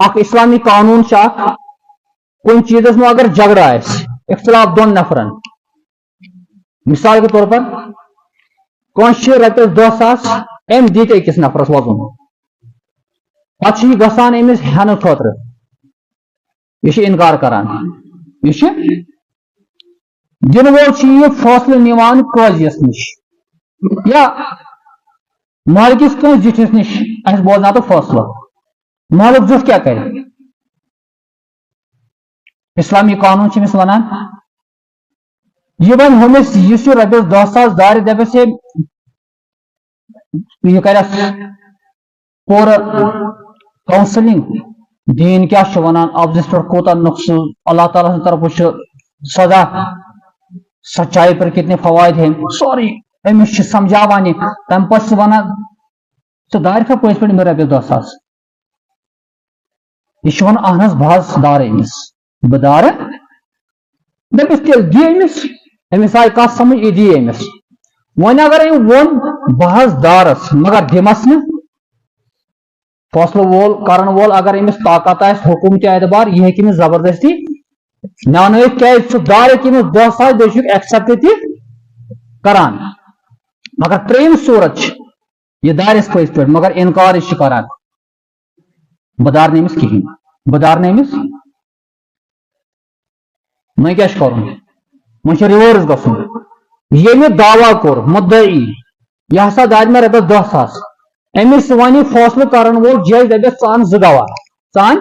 اخ اسلامی قانون کن چیز میں اگر جھگڑا اختلاف دون نفرن مثال کے طور پر کانس رپیس 10,000 ام دیت أکس نفرس وزن پتہ یہ گژھان أمس ہینہ خاطر یہ انکار کران یہ دن وول یہ فاصلہ نوان قاضیس نش یا محلکس کس زٹھس نش اس بوزنا تو فاصلہ محلک زٹ کیا کرے اسلامی قانون چمس ونان یہ ون ہمس اس رپیس 10,000 دار دپس یہ کرس پورا کاؤنسلنگ دین کیا ونان افزس پہ کوتا نقص اللہ تعالیٰ سن طرف سزا سچائی پر کتنے فوائد ہیں سوری امس سمجھاوان تم پہ ونان ژٕ دار کھا پٔزۍ پٲٹھۍ رپیس 10,000 یہ ون اہن بہت دار امس بہ دار دپس تیل دی امس آئی کت سمجھ یہ دی امس ون اگر ون بہس دارس مگر دمس نا فاصلہ وول کرن وول اگر امس طاقت آس حکومتی اعتبار یہ ہیکہ امس زبردستی نانوت کیا دار امس 10,000 بیچ ایکسپٹ تہ کران مگر تریم صورت یہ دارس پز پہ مگر انکار کران بدار نمس کہین بدار نمس وی کیا کرن وی ریورس گھن یہ دعوی کور مدعی یہ ہسا دار مے رپیس 10,000 امس ون فاصلہ کرن وول جج دپس ژان زٕ گواہ ژان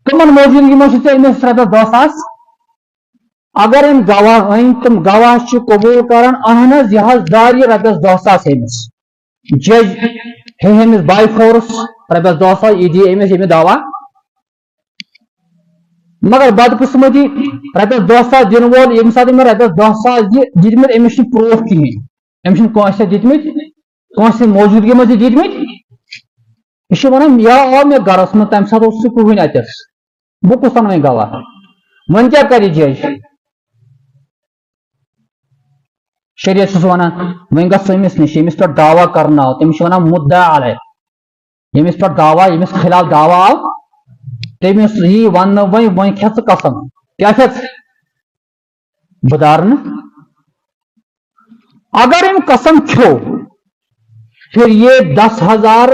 کمن موجودگی مجھ امس رپیس 10,000 اگر ام گواہ تم گواہ قبول کران اہن یہ دار یہ رپیس 10,000 امس جج ہے امس بائی فورس رپیس 10,000 یہ دی امس یہ دعوی مگر بدقسمتی رپیس 10,000 دن وول یم سات رپیس 10,000 دت امس پروف کہین امس کانس دتمت کانس موجودگی مز دتمت یہ ونان یا آو مے گرس من تمہ سات اس کہین اتس بہ کس ان گواہ ون کیا کر جج شریعت چھ ونان ون گھ امس نش یمس پہ دعوی کرنا آو تمس ونان مدعا علیہ یمس پہ دعوی یمس خلاف دعوی آو تمس یہ ون ون کھیت قسم کیا کھیت بدارن اگر ام قسم کھو پھر یہ 10,000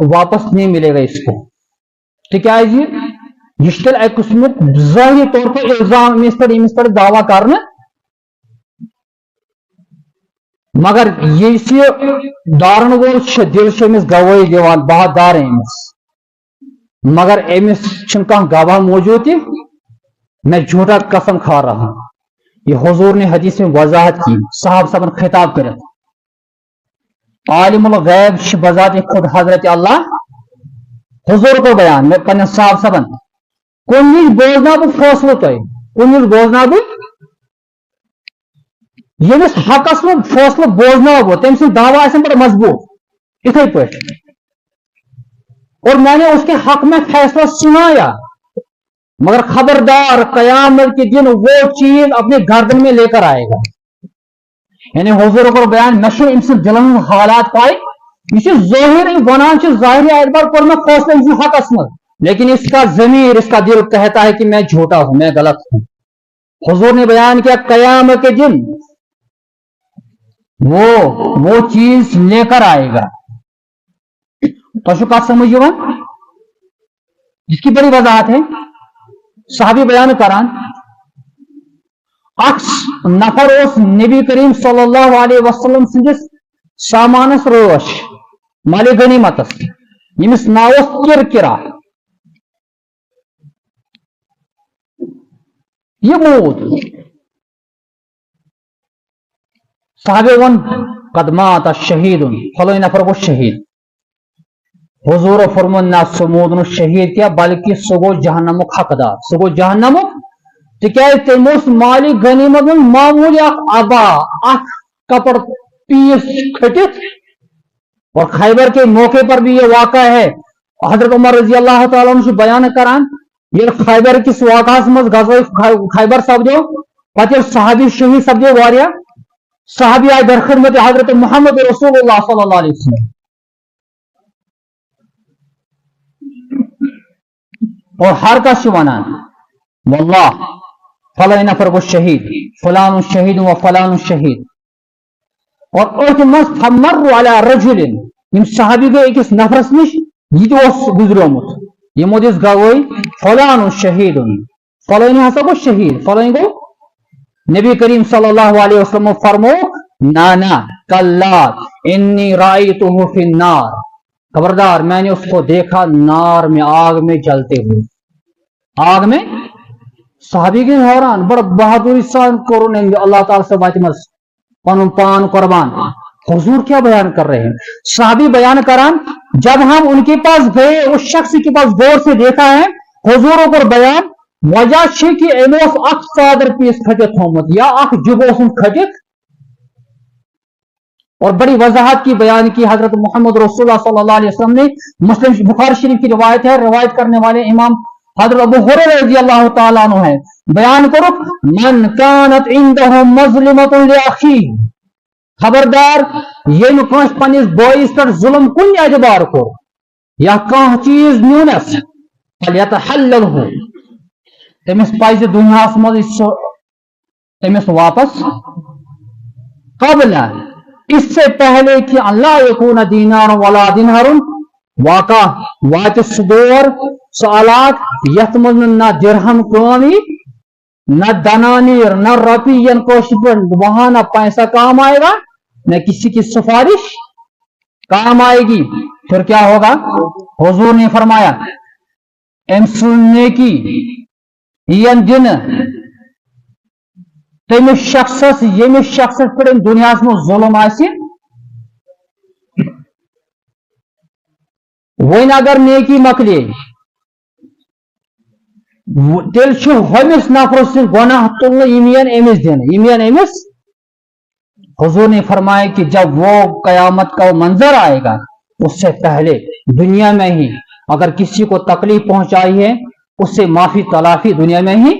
واپس نہیں ملے گا اس کو تاز یہ تیل اک قسم ظاہری طور پر الزام امس پر دعوی کرنا مگر یہ دارن وول دل امس گواہی دان بہت دار امس مگر امس کھانا گواہ موجود تہ میں جھوٹا قسم کھا رہا ہوں یہ حضور نے حدیث میں وضاحت کی صاحب صاحب خطاب کر عالم الغیب بذات خود حضرت اللہ حضور کو بیان میں پنہ صاحب صاحب کن بوزنا بہ فیصلہ تہ کن بوزنا بہ یمس حقس میں فیصلہ بوزنا بہ تم سن دعوی آسن بڑا مضبوط اتھے پہ اور میں نے اس کے حق میں فیصلہ سنایا مگر خبردار قیامت کے دن وہ چیز اپنے گردن میں لے کر آئے گا یعنی حضور کو بیان میں ام سے دلن حالات پائے یہ ظاہر ونان ظاہری اعتبار کور میں فیصلہ اس حقس میں لیکن اس کا ضمیر اس کا دل کہتا ہے کہ میں جھوٹا ہوں میں غلط ہوں حضور نے بیان کیا قیامت کے دن وہ چیز لے کر آئے گا تو بات سمجھ جس کی بڑی وضاحت ہے صحابی بیان کران اکس نفر اس نبی کریم صلی اللہ علیہ وسلم سندس سامانس روش مال غنیمتس یمس ناو کرکرا یہ موت صحابی ون قدمات شہید فلوئی نفر گو شہید حضور فرمون نہ سمودن شہید کیا بلکہ سہ گو جہنمک حقدار سہ گو جہنمک تکیاز تم مالی غنیمت معمولی ابا کپڑ پیس کھٹت اور خیبر کے موقع پر بھی یہ واقعہ ہے حضرت عمر رضی اللہ تعالیٰ عنہ بیان کران یہ خیبر کس واقعہ مز غزوہ خیبر سپدو پتہ صحابی شہید سپدو واریا صحابی آئے در خدمت حضرت محمد رسول اللہ صلی اللہ علیہ وسلم اور ہر کا ونان واللہ فلاں نفر گو شہید فلان شہید و فلان شہید. اور اتھ مز فمروا علی رجل یم صحابی گئی أکس نفرس نش یہ گزریومت یمو دس گواہی فلان شہید فلان ہسا گو شہید فلان گو. نبی کریم صلی اللہ علیہ وسلم فرمو نانا کلا انی رأیتہ فی النار، خبردار میں نے اس کو دیکھا نار میں آگ میں جلتے ہوئے. آگ میں صحابی کے حیران بڑا بہادری سان کرنے اللہ تعالیٰ سے بات مز پن پان قربان. حضور کیا بیان کر رہے ہیں؟ صحابی بیان کران جب ہم ان کے پاس گئے اس شخص کے پاس غور سے دیکھا ہے حضور پر بیان وجہ کہ ایموس اخ صادر پیس کھٹت ہومت یا اخ جبوس کھٹت اور بڑی وضاحت کی بیان کی حضرت محمد رسول اللہ صلی اللہ علیہ وسلم نے. مسلم بخاری شریف کی روایت ہے، روایت کرنے والے امام حضرت ابو ہریرہ رضی اللہ تعالیٰ عنہ ہے. بیان کرو من کانت عنده مظلمۃ لاخیہ، خبردار یہ نکاش پنس بوئس پر ظلم کن اعتبار کو یا کان چیز نیونس فلیتحللہ تمس پائز دنیا مز تمس واپس قبل اس سے پہلے کہ اللہ یکون دینار ولا دینار واقع وات صدور سوالات یت مز نہ درہم کمی نہ دنانیر نہ روپین کوشش وہاں نہ پیسہ کام آئے گا نہ کسی کی سفارش کام آئے گی. پھر کیا ہوگا؟ حضور نے فرمایا ام سننے کی یہ دن تمس شخص یمس شخص پہ دنیا میں ظلم آسی ون اگر نیکی مکلے تیل ہومس نفر سن گناہ تلنے یمین امس دن یمین امس. حضور نے فرمایا کہ جب وہ قیامت کا منظر آئے گا اس سے پہلے دنیا میں ہی اگر کسی کو تکلیف پہنچائی ہے اس سے معافی تلافی دنیا میں ہی